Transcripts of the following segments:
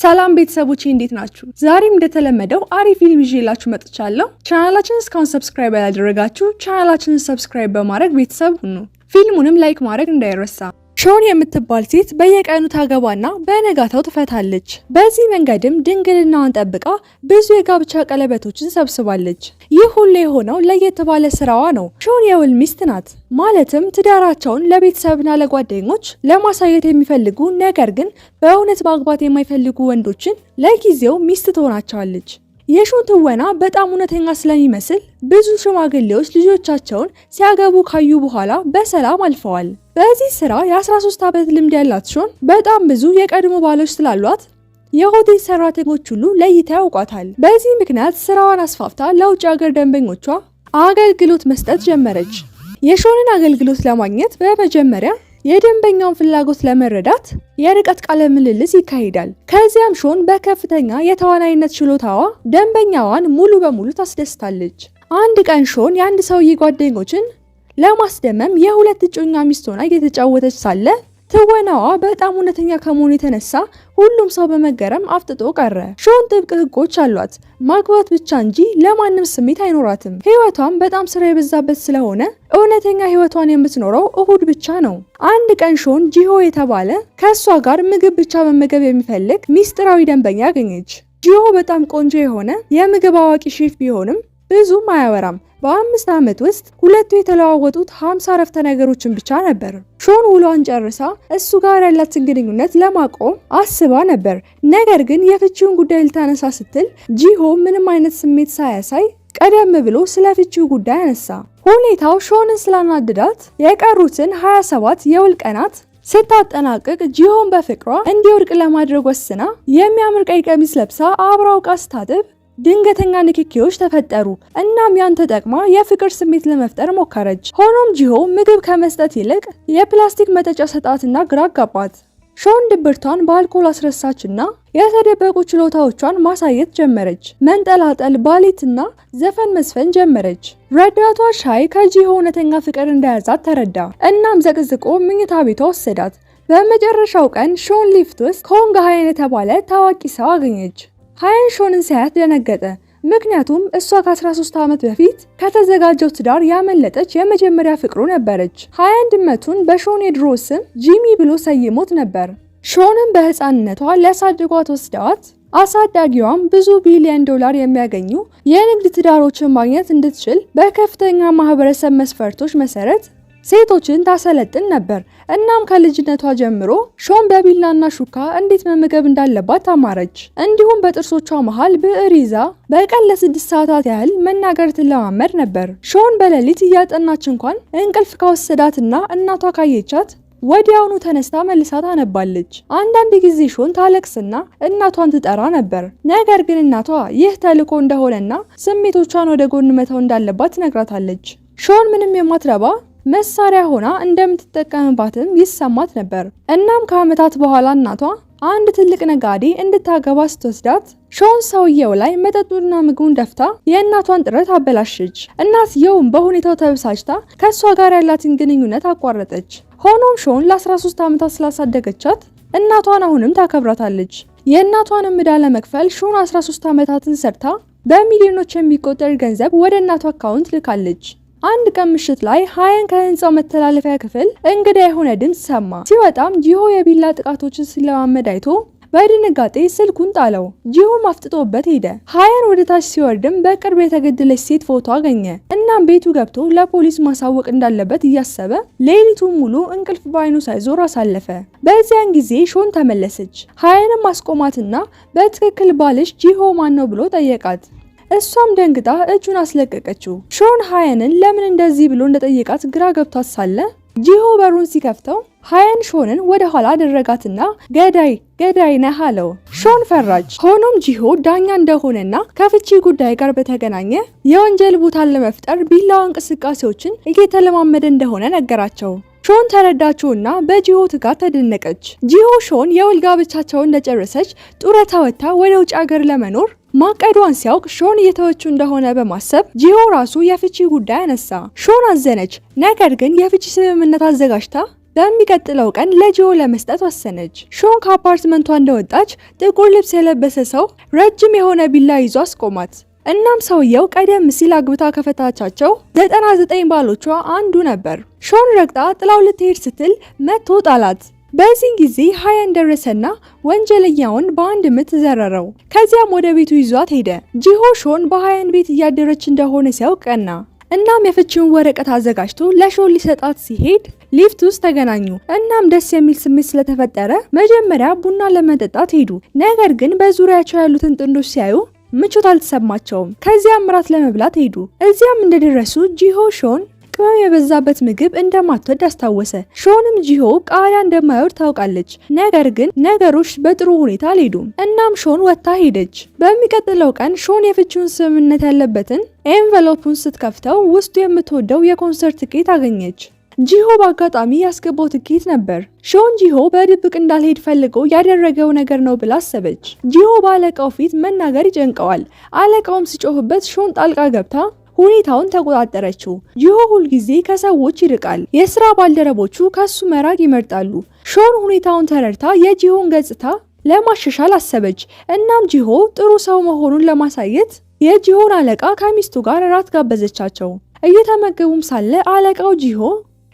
ሰላም ቤተሰቦቼ እንዴት ናችሁ? ዛሬም እንደተለመደው አሪፍ ፊልም ይዤላችሁ መጥቻለሁ። ቻናላችንን እስካሁን ሰብስክራይብ ያላደረጋችሁ ቻናላችንን ሰብስክራይብ በማድረግ ቤተሰብ ሁኑ። ፊልሙንም ላይክ ማድረግ እንዳይረሳ። ሾን የምትባል ሴት በየቀኑ ታገባና በነጋታው ትፈታለች። በዚህ መንገድም ድንግልናዋን ጠብቃ ብዙ የጋብቻ ቀለበቶችን ሰብስባለች። ይህ ሁሉ የሆነው ለየት ባለ ስራዋ ነው። ሾን የውል ሚስት ናት። ማለትም ትዳራቸውን ለቤተሰብና ለጓደኞች ለማሳየት የሚፈልጉ ነገር ግን በእውነት ማግባት የማይፈልጉ ወንዶችን ለጊዜው ሚስት ትሆናቸዋለች። የሾን ትወና በጣም እውነተኛ ስለሚመስል ብዙ ሽማግሌዎች ልጆቻቸውን ሲያገቡ ካዩ በኋላ በሰላም አልፈዋል። በዚህ ስራ የ13 ዓመት ልምድ ያላት ሾን በጣም ብዙ የቀድሞ ባሎች ስላሏት የሆቴል ሰራተኞች ሁሉ ለይታ ያውቋታል። በዚህ ምክንያት ስራዋን አስፋፍታ ለውጭ ሀገር ደንበኞቿ አገልግሎት መስጠት ጀመረች። የሾንን አገልግሎት ለማግኘት በመጀመሪያ የደንበኛውን ፍላጎት ለመረዳት የርቀት ቃለ ምልልስ ይካሄዳል። ከዚያም ሾን በከፍተኛ የተዋናይነት ችሎታዋ ደንበኛዋን ሙሉ በሙሉ ታስደስታለች። አንድ ቀን ሾን የአንድ ሰውዬ ጓደኞችን ለማስደመም የሁለት እጮኛ ሚስት ሆና እየተጫወተች ሳለ ትወናዋ በጣም እውነተኛ ከመሆኑ የተነሳ ሁሉም ሰው በመገረም አፍጥጦ ቀረ። ሾን ጥብቅ ህጎች አሏት። ማግባት ብቻ እንጂ ለማንም ስሜት አይኖራትም። ህይወቷም በጣም ስራ የበዛበት ስለሆነ እውነተኛ ህይወቷን የምትኖረው እሁድ ብቻ ነው። አንድ ቀን ሾን ጂሆ የተባለ ከእሷ ጋር ምግብ ብቻ መመገብ የሚፈልግ ሚስጥራዊ ደንበኛ አገኘች። ጂሆ በጣም ቆንጆ የሆነ የምግብ አዋቂ ሼፍ ቢሆንም ብዙም አያወራም። በ5 ዓመት ውስጥ ሁለቱ የተለዋወጡት 50 አረፍተ ነገሮችን ብቻ ነበር። ሾን ውሏን ጨርሳ እሱ ጋር ያላትን ግንኙነት ለማቆም አስባ ነበር። ነገር ግን የፍቺውን ጉዳይ ልታነሳ ስትል ጂሆ ምንም አይነት ስሜት ሳያሳይ ቀደም ብሎ ስለ ፍቺው ጉዳይ አነሳ። ሁኔታው ሾንን ስላናደዳት የቀሩትን 27 የውል ቀናት ስታጠናቅቅ ጂሆን በፍቅሯ እንዲወድቅ ለማድረግ ወስና የሚያምር ቀይ ቀሚስ ለብሳ አብራው ዕቃ ስታጥብ ድንገተኛ ንክኪዎች ተፈጠሩ። እናም ያን ተጠቅማ የፍቅር ስሜት ለመፍጠር ሞከረች። ሆኖም ጂሆ ምግብ ከመስጠት ይልቅ የፕላስቲክ መጠጫ ሰጣትና ግራ አጋባት። ሾን ድብርቷን በአልኮል አስረሳችና የተደበቁ ችሎታዎቿን ማሳየት ጀመረች። መንጠላጠል፣ ባሌትና ዘፈን መስፈን ጀመረች። ረዳቷ ሻይ ከጂሆ እውነተኛ ፍቅር እንደያዛት ተረዳ። እናም ዘቅዝቆ ምኝታ ቤቷ ወሰዳት። በመጨረሻው ቀን ሾን ሊፍት ውስጥ ኮንግ ሃየን የተባለ ታዋቂ ሰው አገኘች። ሃየን ሾንን ሲያያት ደነገጠ። ምክንያቱም እሷ ከ13 ዓመት በፊት ከተዘጋጀው ትዳር ያመለጠች የመጀመሪያ ፍቅሩ ነበረች። ሃየን ድመቱን በሾን የድሮ ስም ጂሚ ብሎ ሰይሞት ነበር። ሾንን በህፃንነቷ ሊያሳድጓት ወስደዋት አሳዳጊዋም ብዙ ቢሊዮን ዶላር የሚያገኙ የንግድ ትዳሮችን ማግኘት እንድትችል በከፍተኛ ማህበረሰብ መስፈርቶች መሰረት ሴቶችን ታሰለጥን ነበር። እናም ከልጅነቷ ጀምሮ ሾን በቢላና ሹካ እንዴት መመገብ እንዳለባት ተማረች። እንዲሁም በጥርሶቿ መሃል ብዕር ይዛ በቀን ለ6 ሰዓታት ያህል መናገር ትለማመድ ነበር። ሾን በሌሊት እያጠናች እንኳን እንቅልፍ ከወሰዳትና እናቷ ካየቻት ወዲያውኑ ተነስታ መልሳ ታነባለች። አንዳንድ ጊዜ ሾን ታለቅስና እናቷን ትጠራ ነበር። ነገር ግን እናቷ ይህ ተልዕኮ እንደሆነና ስሜቶቿን ወደ ጎን መተው እንዳለባት ትነግራታለች። ሾን ምንም የማትረባ መሳሪያ ሆና እንደምትጠቀምባትም ይሰማት ነበር። እናም ከዓመታት በኋላ እናቷ አንድ ትልቅ ነጋዴ እንድታገባ ስትወስዳት ሾን ሰውየው ላይ መጠጡና ምግቡን ደፍታ የእናቷን ጥረት አበላሸች። እናትየውም በሁኔታው ተበሳጭታ ከእሷ ጋር ያላትን ግንኙነት አቋረጠች። ሆኖም ሾን ለ13 ዓመታት ስላሳደገቻት እናቷን አሁንም ታከብራታለች። የእናቷን ዕዳ ለመክፈል ሾን 13 ዓመታትን ሰርታ በሚሊዮኖች የሚቆጠር ገንዘብ ወደ እናቷ አካውንት ልካለች። አንድ ቀን ምሽት ላይ ሃየን ከህንፃው መተላለፊያ ክፍል እንግዳ የሆነ ድምፅ ሰማ። ሲወጣም ጂሆ የቢላ ጥቃቶችን ሲለማመድ አይቶ በድንጋጤ ስልኩን ጣለው። ጂሆም አፍጥጦበት ሄደ። ሃየን ወደ ታች ሲወርድም በቅርብ የተገደለች ሴት ፎቶ አገኘ። እናም ቤቱ ገብቶ ለፖሊስ ማሳወቅ እንዳለበት እያሰበ ሌሊቱን ሙሉ እንቅልፍ በአይኑ ሳይዞር አሳለፈ። በዚያን ጊዜ ሾን ተመለሰች። ሃየንም አስቆማትና በትክክል ባልሽ ጂሆ ማን ነው ብሎ ጠየቃት። እሷም ደንግጣ እጁን አስለቀቀችው። ሾን ሃየንን ለምን እንደዚህ ብሎ እንደጠየቃት ግራ ገብቷት ሳለ ጂሆ በሩን ሲከፍተው ሃየን ሾንን ወደ ኋላ አደረጋትና ገዳይ ነህ አለው። ሾን ፈራች። ሆኖም ጂሆ ዳኛ እንደሆነና ከፍቺ ጉዳይ ጋር በተገናኘ የወንጀል ቦታን ለመፍጠር ቢላዋ እንቅስቃሴዎችን እየተለማመደ እንደሆነ ነገራቸው። ሾን ተረዳችውና በጂሆ ትጋት ተደነቀች። ጂሆ ሾን የውል ጋብቻቸውን እንደጨረሰች ጡረታ ወጥታ ወደ ውጭ ሀገር ለመኖር ማቀዷን ሲያውቅ ሾን እየተወችው እንደሆነ በማሰብ ጂሆ ራሱ የፍቺ ጉዳይ አነሳ። ሾን አዘነች። ነገር ግን የፍቺ ስምምነት አዘጋጅታ በሚቀጥለው ቀን ለጂሆ ለመስጠት ወሰነች። ሾን ከአፓርትመንቷ እንደወጣች ጥቁር ልብስ የለበሰ ሰው ረጅም የሆነ ቢላ ይዞ አስቆማት። እናም ሰውየው ቀደም ሲል አግብታ ከፈታቻቸው 99 ባሎቿ አንዱ ነበር። ሾን ረግጣ ጥላው ልትሄድ ስትል መጥቶ ጣላት። በዚህ ጊዜ ሃያን ደረሰና ወንጀለኛውን በአንድ ምት ዘረረው። ከዚያም ወደ ቤቱ ይዟት ሄደ። ጂሆ ሾን በሃያን ቤት እያደረች እንደሆነ ሲያውቅ ቀና። እናም የፍቺውን ወረቀት አዘጋጅቶ ለሾን ሊሰጣት ሲሄድ ሊፍት ውስጥ ተገናኙ። እናም ደስ የሚል ስሜት ስለተፈጠረ መጀመሪያ ቡና ለመጠጣት ሄዱ። ነገር ግን በዙሪያቸው ያሉትን ጥንዶች ሲያዩ ምቾት አልተሰማቸውም። ከዚያም እራት ለመብላት ሄዱ። እዚያም እንደደረሱ ጂሆ ሾን ቅመም የበዛበት ምግብ እንደማትወድ አስታወሰ። ሾንም ጂሆ ቃሪያ እንደማይወድ ታውቃለች። ነገር ግን ነገሮች በጥሩ ሁኔታ አልሄዱም። እናም ሾን ወጥታ ሄደች። በሚቀጥለው ቀን ሾን የፍቺውን ስምምነት ያለበትን ኤንቨሎፑን ስትከፍተው ውስጡ የምትወደው የኮንሰርት ትኬት አገኘች። ጂሆ በአጋጣሚ ያስገባው ትኬት ነበር። ሾን ጂሆ በድብቅ እንዳልሄድ ፈልጎ ያደረገው ነገር ነው ብላ አሰበች። ጂሆ በአለቃው ፊት መናገር ይጨንቀዋል። አለቃውም ሲጮህበት ሾን ጣልቃ ገብታ ሁኔታውን ተቆጣጠረችው። ጂሆ ሁልጊዜ ከሰዎች ይርቃል። የስራ ባልደረቦቹ ከሱ መራቅ ይመርጣሉ። ሾን ሁኔታውን ተረድታ የጂሆን ገጽታ ለማሻሻል አሰበች። እናም ጂሆ ጥሩ ሰው መሆኑን ለማሳየት የጂሆን አለቃ ከሚስቱ ጋር እራት ጋበዘቻቸው። እየተመገቡም ሳለ አለቃው ጂሆ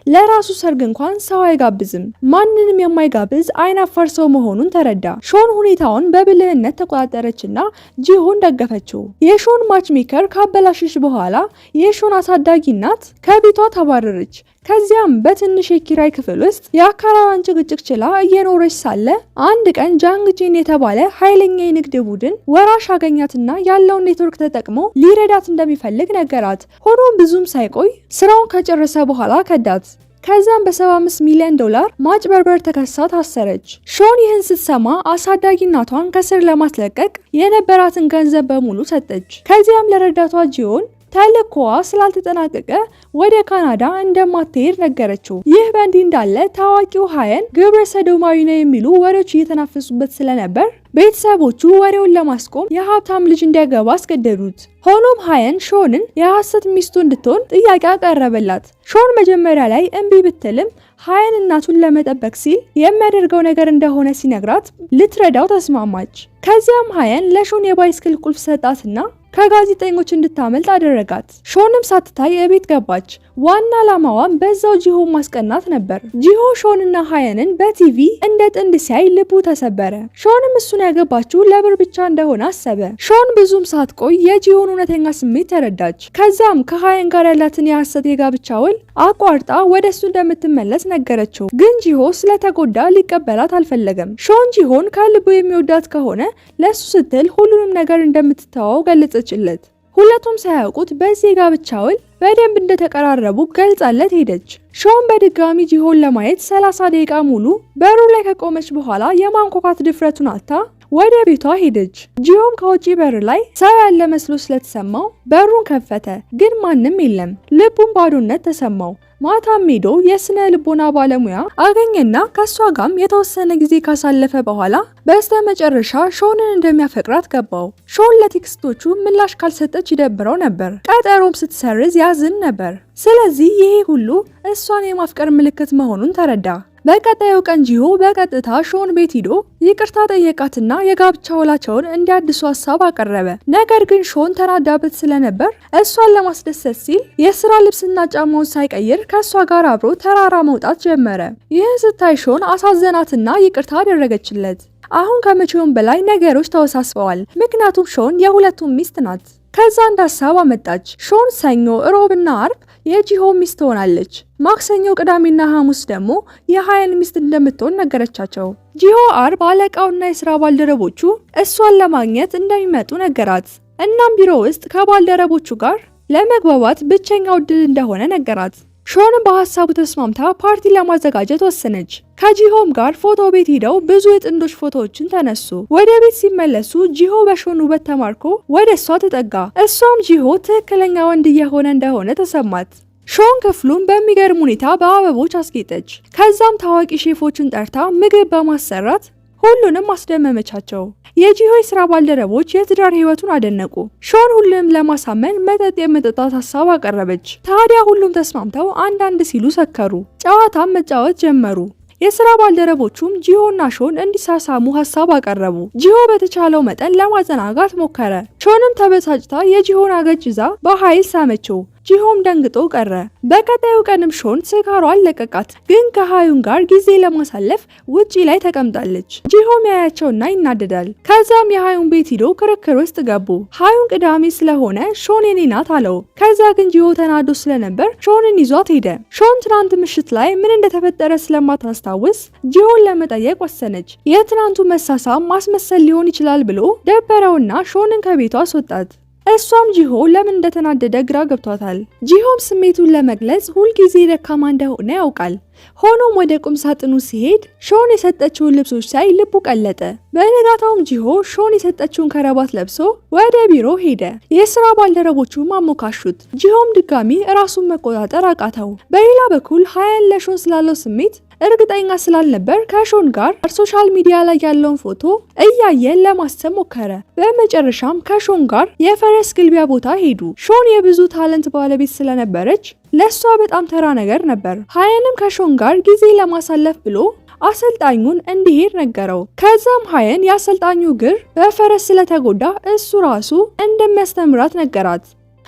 ለራሱ ሰርግ እንኳን ሰው አይጋብዝም፣ ማንንም የማይጋብዝ አይናፋር ሰው መሆኑን ተረዳ። ሾን ሁኔታውን በብልህነት ተቆጣጠረችና ጂሆን ደገፈችው። የሾን ማችሜከር ካበላሸች በኋላ የሾን አሳዳጊ እናት ከቤቷ ተባረረች። ከዚያም በትንሽ የኪራይ ክፍል ውስጥ የአካራዋን ጭቅጭቅ ችላ እየኖረች ሳለ አንድ ቀን ጃንግ ጂን የተባለ ኃይለኛ የንግድ ቡድን ወራሽ አገኛትና ያለውን ኔትወርክ ተጠቅሞ ሊረዳት እንደሚፈልግ ነገራት። ሆኖም ብዙም ሳይቆይ ስራውን ከጨረሰ በኋላ ከዳት። ከዛም በ75 ሚሊዮን ዶላር ማጭበርበር ተከሳ ታሰረች። ሾን ይህን ስትሰማ አሳዳጊ እናቷን ከስር ለማስለቀቅ የነበራትን ገንዘብ በሙሉ ሰጠች። ከዚያም ለረዳቷ ጂዮን ተልእኮዋ ስላልተጠናቀቀ ወደ ካናዳ እንደማትሄድ ነገረችው። ይህ በእንዲህ እንዳለ ታዋቂው ሃየን ግብረ ሰዶማዊ ነው የሚሉ ወሬዎች እየተናፈሱበት ስለነበር ቤተሰቦቹ ወሬውን ለማስቆም የሀብታም ልጅ እንዲያገባ አስገደዱት። ሆኖም ሃየን ሾንን የሐሰት ሚስቱ እንድትሆን ጥያቄ አቀረበላት። ሾን መጀመሪያ ላይ እምቢ ብትልም ሃየን እናቱን ለመጠበቅ ሲል የሚያደርገው ነገር እንደሆነ ሲነግራት ልትረዳው ተስማማች። ከዚያም ሃየን ለሾን የባይስክል ቁልፍ ሰጣትና ከጋዜጠኞች እንድታመልጥ አደረጋት። ሾንም ሳትታይ እቤት ገባች። ዋና ዓላማዋም በዛው ጂሆን ማስቀናት ነበር። ጂሆ ሾንና ሃየንን በቲቪ እንደ ጥንድ ሲያይ ልቡ ተሰበረ። ሾንም እሱን ያገባችው ለብር ብቻ እንደሆነ አሰበ። ሾን ብዙም ሳትቆይ የጂሆን እውነተኛ ስሜት ተረዳች። ከዛም ከሃየን ጋር ያላትን የሐሰት የጋብቻ ውል አቋርጣ ወደ እሱ እንደምትመለስ ነገረችው። ግን ጂሆ ስለተጎዳ ሊቀበላት አልፈለገም። ሾን ጂሆን ከልቡ የሚወዳት ከሆነ ለሱ ስትል ሁሉንም ነገር እንደምትተዋው ገለጸችለት። ሁለቱም ሳያውቁት በዚህ ጋብቻ ውል በደንብ እንደተቀራረቡ ገልጻለት ሄደች። ሾን በድጋሚ ጂሆን ለማየት 30 ደቂቃ ሙሉ በሩ ላይ ከቆመች በኋላ የማንኳኳት ድፍረቱን አታ ወደ ቤቷ ሄደች። ጂሆን ከውጪ በር ላይ ሰው ያለ መስሎ ስለተሰማው በሩን ከፈተ፣ ግን ማንም የለም። ልቡን ባዶነት ተሰማው። ማታም ሄዶ የስነ ልቦና ባለሙያ አገኘና ከሷ ጋም የተወሰነ ጊዜ ካሳለፈ በኋላ በስተመጨረሻ ሾንን እንደሚያፈቅራት ገባው። ሾን ለቴክስቶቹ ምላሽ ካልሰጠች ይደብረው ነበር። ቀጠሮም ስትሰርዝ ያዝን ነበር። ስለዚህ ይሄ ሁሉ እሷን የማፍቀር ምልክት መሆኑን ተረዳ። በቀጣዩ ቀን ጂሆ በቀጥታ ሾን ቤት ሂዶ ይቅርታ ጠየቃትና የጋብቻ ውላቸውን እንዲያድሱ ሀሳብ አቀረበ። ነገር ግን ሾን ተናዳበት ስለነበር እሷን ለማስደሰት ሲል የስራ ልብስና ጫማውን ሳይቀይር ከእሷ ጋር አብሮ ተራራ መውጣት ጀመረ። ይህን ስታይ ሾን አሳዘናትና ይቅርታ አደረገችለት። አሁን ከመቼውም በላይ ነገሮች ተወሳስበዋል። ምክንያቱም ሾን የሁለቱም ሚስት ናት። ከዛ አንድ ሀሳብ አመጣች። ሾን ሰኞ፣ ሮብና አርብ የጂሆ ሚስት ትሆናለች። ማክሰኞ፣ ቅዳሜና ሐሙስ ደግሞ የሃየን ሚስት እንደምትሆን ነገረቻቸው። ጂሆ አርብ አለቃውና የስራ ባልደረቦቹ እሷን ለማግኘት እንደሚመጡ ነገራት። እናም ቢሮ ውስጥ ከባልደረቦቹ ጋር ለመግባባት ብቸኛው እድል እንደሆነ ነገራት። ሾንም በሀሳቡ ተስማምታ ፓርቲ ለማዘጋጀት ወሰነች። ከጂሆም ጋር ፎቶ ቤት ሄደው ብዙ የጥንዶች ፎቶዎችን ተነሱ። ወደ ቤት ሲመለሱ ጂሆ በሾን ውበት ተማርኮ ወደ እሷ ተጠጋ። እሷም ጂሆ ትክክለኛ ወንድ እየሆነ እንደሆነ ተሰማት። ሾን ክፍሉን በሚገርም ሁኔታ በአበቦች አስጌጠች። ከዛም ታዋቂ ሼፎችን ጠርታ ምግብ በማሰራት ሁሉንም አስደመመቻቸው። የጂሆ የስራ ባልደረቦች የትዳር ህይወቱን አደነቁ። ሾን ሁሉንም ለማሳመን መጠጥ የመጠጣት ሀሳብ አቀረበች። ታዲያ ሁሉም ተስማምተው አንዳንድ ሲሉ ሰከሩ። ጨዋታም መጫወት ጀመሩ። የስራ ባልደረቦቹም ጂሆና ሾን እንዲሳሳሙ ሀሳብ አቀረቡ። ጂሆ በተቻለው መጠን ለማዘናጋት ሞከረ። ሾንም ተበሳጭታ የጂሆን አገጭ ይዛ በኃይል ሳመችው። ጂሆም ደንግጦ ቀረ። በቀጣዩ ቀንም ሾን ስካሯ አለቀቃት። ግን ከሃዩን ጋር ጊዜ ለማሳለፍ ውጪ ላይ ተቀምጣለች። ጂሆም ያያቸውና ይናደዳል። ከዛም የሃዩን ቤት ሂዶ ክርክር ውስጥ ገቡ። ሃዩን ቅዳሜ ስለሆነ ሾን የኔ ናት አለው። ከዛ ግን ጂሆ ተናዶ ስለነበር ሾንን ይዟት ሄደ። ሾን ትናንት ምሽት ላይ ምን እንደተፈጠረ ስለማታስታውስ ጂሆን ለመጠየቅ ወሰነች። የትናንቱ መሳሳም ማስመሰል ሊሆን ይችላል ብሎ ደበረውና ሾንን ከቤቷ አስወጣት። እሷም ጂሆ ለምን እንደተናደደ ግራ ገብቷታል። ጂሆም ስሜቱን ለመግለጽ ሁልጊዜ ደካማ እንደሆነ ያውቃል። ሆኖም ወደ ቁም ሳጥኑ ሲሄድ ሾን የሰጠችውን ልብሶች ሳይ ልቡ ቀለጠ። በነጋታውም ጂሆ ሾን የሰጠችውን ከረባት ለብሶ ወደ ቢሮ ሄደ። የስራ ባልደረቦቹም አሞካሹት። ጂሆም ድጋሚ ራሱን መቆጣጠር አቃተው። በሌላ በኩል ሃያን ለሾን ስላለው ስሜት እርግጠኛ ስላልነበር ከሾን ጋር ሶሻል ሚዲያ ላይ ያለውን ፎቶ እያየን ለማሰብ ሞከረ። በመጨረሻም ከሾን ጋር የፈረስ ግልቢያ ቦታ ሄዱ። ሾን የብዙ ታለንት ባለቤት ስለነበረች ለሷ በጣም ተራ ነገር ነበር። ሃያንም ከሾን ጋር ጊዜ ለማሳለፍ ብሎ አሰልጣኙን እንዲሄድ ነገረው። ከዛም ሃያን የአሰልጣኙ እግር በፈረስ ስለተጎዳ እሱ ራሱ እንደሚያስተምራት ነገራት።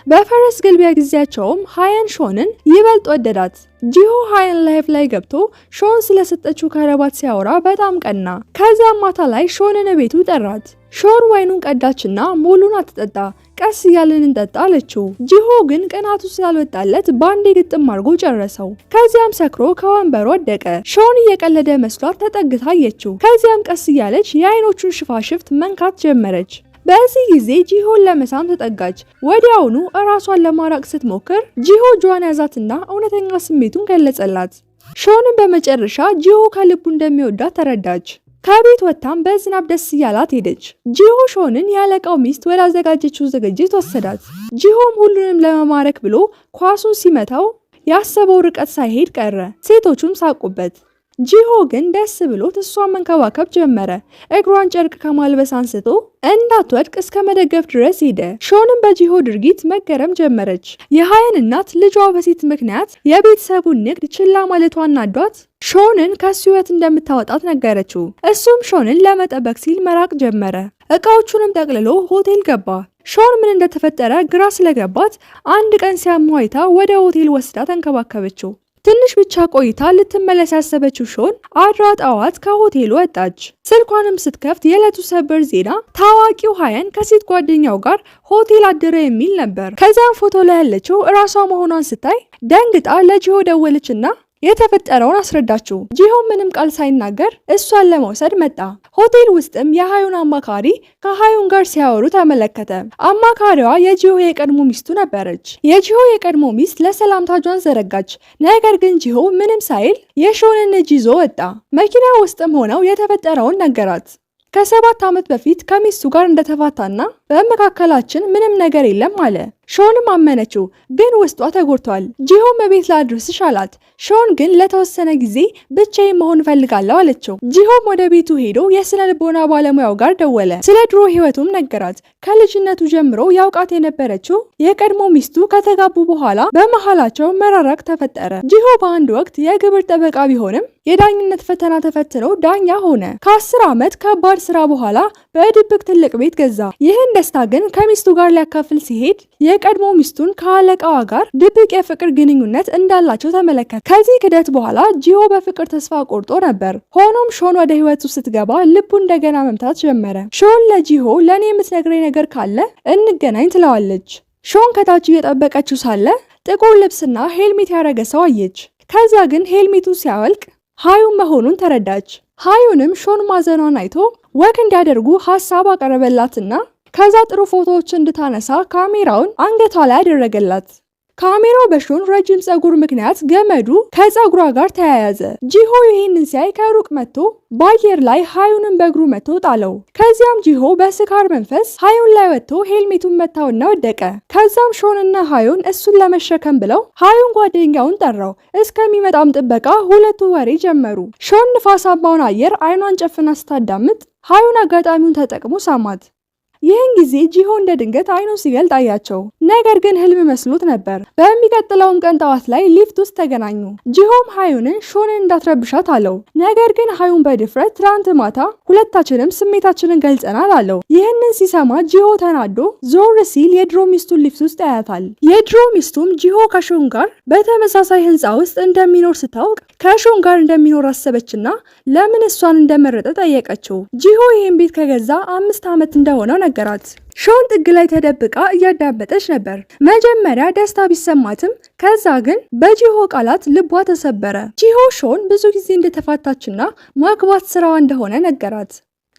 በፈረስ ግልቢያ ጊዜያቸውም ሃያን ሾንን ይበልጥ ወደዳት። ጂሆ ሃያን ላይፍ ላይ ገብቶ ሾን ስለሰጠችው ከረባት ሲያወራ በጣም ቀና። ከዛም ማታ ላይ ሾንን ቤቱ ጠራት። ሾን ወይኑን ቀዳችና ሙሉን አትጠጣ፣ ቀስ እያልን እንጠጣ አለችው። ጂሆ ግን ቅናቱ ስላልወጣለት ባንዴ ግጥም አድርጎ ጨረሰው። ከዚያም ሰክሮ ከወንበሩ ወደቀ። ሾን እየቀለደ መስሏት ተጠግታ አየችው። ከዚያም ቀስ እያለች የአይኖቹን ሽፋሽፍት መንካት ጀመረች። በዚህ ጊዜ ጂሆን ለመሳም ተጠጋች። ወዲያውኑ እራሷን ለማራቅ ስትሞክር ጂሆ ጇን ያዛትና እውነተኛ ስሜቱን ገለጸላት። ሾንም በመጨረሻ ጂሆ ከልቡ እንደሚወዳት ተረዳች። ከቤት ወጥታም በዝናብ ደስ እያላት ሄደች። ጂሆ ሾንን ያለቃው ሚስት ወዳዘጋጀችው ዝግጅት ወሰዳት። ጂሆም ሁሉንም ለመማረክ ብሎ ኳሱን ሲመታው ያሰበው ርቀት ሳይሄድ ቀረ። ሴቶቹም ሳቁበት። ጂሆ ግን ደስ ብሎት እሷን መንከባከብ ጀመረ። እግሯን ጨርቅ ከማልበስ አንስቶ እንዳትወድቅ እስከ መደገፍ ድረስ ሄደ። ሾንም በጂሆ ድርጊት መገረም ጀመረች። የሃያን እናት ልጇ በሴት ምክንያት የቤተሰቡን ንግድ ችላ ማለቷን ናዷት ሾንን ከሱ ሕይወት እንደምታወጣት ነገረችው። እሱም ሾንን ለመጠበቅ ሲል መራቅ ጀመረ። እቃዎቹንም ጠቅልሎ ሆቴል ገባ። ሾን ምን እንደተፈጠረ ግራ ስለገባት አንድ ቀን ሲያመው አይታ ወደ ሆቴል ወስዳ ተንከባከበችው። ትንሽ ብቻ ቆይታ ልትመለስ ያሰበችው ሾን አድራ ጠዋት ከሆቴሉ ወጣች። ስልኳንም ስትከፍት የዕለቱ ሰበር ዜና ታዋቂው ሃያን ከሴት ጓደኛው ጋር ሆቴል አደረ የሚል ነበር። ከዛም ፎቶ ላይ ያለችው እራሷ መሆኗን ስታይ ደንግጣ ለጂሆ ደወለችና የተፈጠረውን አስረዳችው። ጂሆ ምንም ቃል ሳይናገር እሷን ለመውሰድ መጣ። ሆቴል ውስጥም የሃዩን አማካሪ ከሃዩን ጋር ሲያወሩ ተመለከተ። አማካሪዋ የጂሆ የቀድሞ ሚስቱ ነበረች። የጂሆ የቀድሞ ሚስት ለሰላምታ እጇን ዘረጋች። ነገር ግን ጂሆ ምንም ሳይል የሾንን እጅ ይዞ ወጣ። መኪና ውስጥም ሆነው የተፈጠረውን ነገራት። ከ7 ዓመት በፊት ከሚስቱ ጋር እንደተፋታና በመካከላችን ምንም ነገር የለም አለ። ሾንም አመነችው፣ ግን ውስጧ ተጎድቷል። ጂሆም ቤት ላድርስሽ አላት። ሾን ግን ለተወሰነ ጊዜ ብቻዬን መሆን ፈልጋለሁ አለችው። ጂሆም ወደ ቤቱ ሄዶ የስነ ልቦና ባለሙያው ጋር ደወለ። ስለ ድሮ ህይወቱም ነገራት። ከልጅነቱ ጀምሮ ያውቃት የነበረችው የቀድሞ ሚስቱ ከተጋቡ በኋላ በመሃላቸው መራራቅ ተፈጠረ። ጂሆ በአንድ ወቅት የግብር ጠበቃ ቢሆንም የዳኝነት ፈተና ተፈትኖ ዳኛ ሆነ። ከ10 ዓመት ከባድ ስራ በኋላ በድብቅ ትልቅ ቤት ገዛ። ይህን ደስታ ግን ከሚስቱ ጋር ሊያካፍል ሲሄድ የቀድሞ ሚስቱን ከአለቃዋ ጋር ድብቅ የፍቅር ግንኙነት እንዳላቸው ተመለከተ። ከዚህ ክደት በኋላ ጂሆ በፍቅር ተስፋ ቆርጦ ነበር። ሆኖም ሾን ወደ ህይወቱ ስትገባ ልቡ እንደገና መምታት ጀመረ። ሾን ለጂሆ ለኔ የምትነግረኝ ነገር ካለ እንገናኝ ትለዋለች። ሾን ከታች እየጠበቀችው ሳለ ጥቁር ልብስና ሄልሜት ያደረገ ሰው አየች። ከዛ ግን ሄልሜቱ ሲያወልቅ ሃዩን መሆኑን ተረዳች። ሃዩንም ሾን ማዘኗን አይቶ ወክ እንዲያደርጉ ሀሳብ አቀረበላትና ከዛ ጥሩ ፎቶዎች እንድታነሳ ካሜራውን አንገቷ ላይ አደረገላት። ካሜራው በሾን ረጅም ጸጉር ምክንያት ገመዱ ከጸጉሯ ጋር ተያያዘ። ጂሆ ይህንን ሲያይ ከሩቅ መጥቶ በአየር ላይ ሃዩንን በእግሩ መጥቶ ጣለው። ከዚያም ጂሆ በስካር መንፈስ ሃዩን ላይ ወጥቶ ሄልሜቱን መታውና ወደቀ። ከዛም ሾንና ሃዩን እሱን ለመሸከም ብለው ሃዩን ጓደኛውን ጠራው። እስከሚመጣም ጥበቃ ሁለቱ ወሬ ጀመሩ። ሾን ንፋሳማውን አየር አይኗን ጨፍና ስታዳምጥ ሃዩን አጋጣሚውን ተጠቅሞ ሳማት። ይህን ጊዜ ጂሆ እንደ ድንገት አይኑን ሲገልጥ አያቸው። ነገር ግን ህልም መስሎት ነበር። በሚቀጥለውም ቀን ጠዋት ላይ ሊፍት ውስጥ ተገናኙ። ጂሆም ሃዩንን ሾንን እንዳትረብሻት አለው። ነገር ግን ሃዩን በድፍረት ትናንት ማታ ሁለታችንም ስሜታችንን ገልጸናል አለው። ይህንን ሲሰማ ጂሆ ተናዶ ዞር ሲል የድሮ ሚስቱን ሊፍት ውስጥ ያያታል። የድሮ ሚስቱም ጂሆ ከሾን ጋር በተመሳሳይ ህንፃ ውስጥ እንደሚኖር ስታውቅ ከሾን ጋር እንደሚኖር አሰበችና ለምን እሷን እንደመረጠ ጠየቀችው። ጂሆ ይህን ቤት ከገዛ 5 ዓመት እንደሆነው ነገራት። ሾን ጥግ ላይ ተደብቃ እያዳመጠች ነበር። መጀመሪያ ደስታ ቢሰማትም ከዛ ግን በጂሆ ቃላት ልቧ ተሰበረ። ጂሆ ሾን ብዙ ጊዜ እንደተፋታችና ማግባት ስራዋ እንደሆነ ነገራት።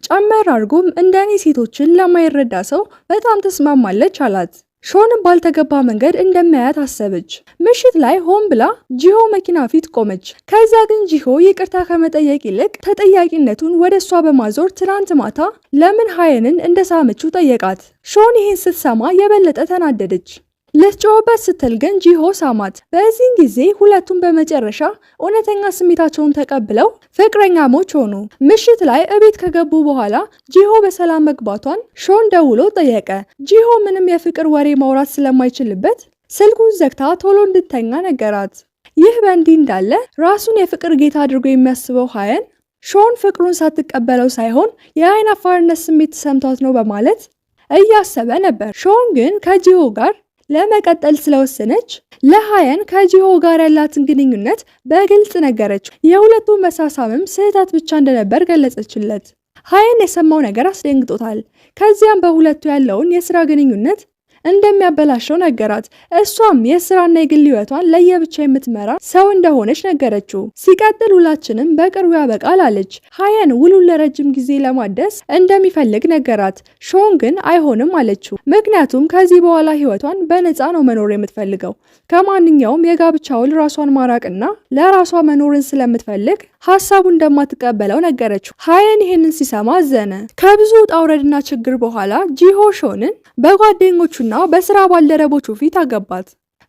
ጨመር አድርጎም እንደኔ ሴቶችን ለማይረዳ ሰው በጣም ተስማማለች አላት። ሾንም ባልተገባ መንገድ እንደማያት አሰበች። ምሽት ላይ ሆን ብላ ጂሆ መኪና ፊት ቆመች። ከዛ ግን ጂሆ ይቅርታ ከመጠየቅ ይልቅ ተጠያቂነቱን ወደ እሷ በማዞር ትናንት ማታ ለምን ሃየንን እንደሳመችው ጠየቃት። ሾን ይህን ስትሰማ የበለጠ ተናደደች። ልትጮህበት ስትል ግን ጂሆ ሳማት። በዚህን ጊዜ ሁለቱም በመጨረሻ እውነተኛ ስሜታቸውን ተቀብለው ፍቅረኛሞች ሆኑ። ምሽት ላይ እቤት ከገቡ በኋላ ጂሆ በሰላም መግባቷን ሾን ደውሎ ጠየቀ። ጂሆ ምንም የፍቅር ወሬ ማውራት ስለማይችልበት ስልኩን ዘግታ ቶሎ እንድተኛ ነገራት። ይህ በእንዲህ እንዳለ ራሱን የፍቅር ጌታ አድርጎ የሚያስበው ሃየን ሾን ፍቅሩን ሳትቀበለው ሳይሆን የአይን አፋርነት ስሜት ተሰምቷት ነው በማለት እያሰበ ነበር። ሾን ግን ከጂሆ ጋር ለመቀጠል ስለወሰነች ለሃየን ከጂሆ ጋር ያላትን ግንኙነት በግልጽ ነገረች። የሁለቱም መሳሳምም ስህተት ብቻ እንደነበር ገለጸችለት። ሃየን የሰማው ነገር አስደንግጦታል። ከዚያም በሁለቱ ያለውን የስራ ግንኙነት እንደሚያበላሸው ነገራት። እሷም የስራና የግል ህይወቷን ለየብቻ የምትመራ ሰው እንደሆነች ነገረችው። ሲቀጥል ውላችንም በቅርቡ ያበቃል አለች። ሃየን ውሉን ለረጅም ጊዜ ለማደስ እንደሚፈልግ ነገራት። ሾን ግን አይሆንም አለችው። ምክንያቱም ከዚህ በኋላ ህይወቷን በነፃ ነው መኖር የምትፈልገው። ከማንኛውም የጋብቻ ውል ራሷን ማራቅና ለራሷ መኖርን ስለምትፈልግ ሀሳቡ እንደማትቀበለው ነገረችው። ሃየን ይህንን ሲሰማ አዘነ። ከብዙ ውጣ ውረድና ችግር በኋላ ጂሆ ሾንን በጓደኞቹና በስራ ባልደረቦቹ ፊት አገባት።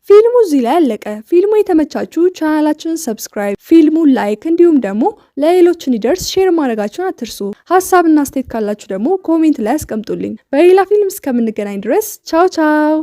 ፊልሙ እዚህ ላይ አለቀ። ፊልሙ የተመቻችሁ ቻናላችንን ሰብስክራይብ፣ ፊልሙን ላይክ እንዲሁም ደግሞ ለሌሎች እንዲደርስ ሼር ማድረጋችሁን አትርሱ። ሀሳብና አስተያየት ካላችሁ ደግሞ ኮሜንት ላይ አስቀምጡልኝ። በሌላ ፊልም እስከምንገናኝ ድረስ ቻው ቻው።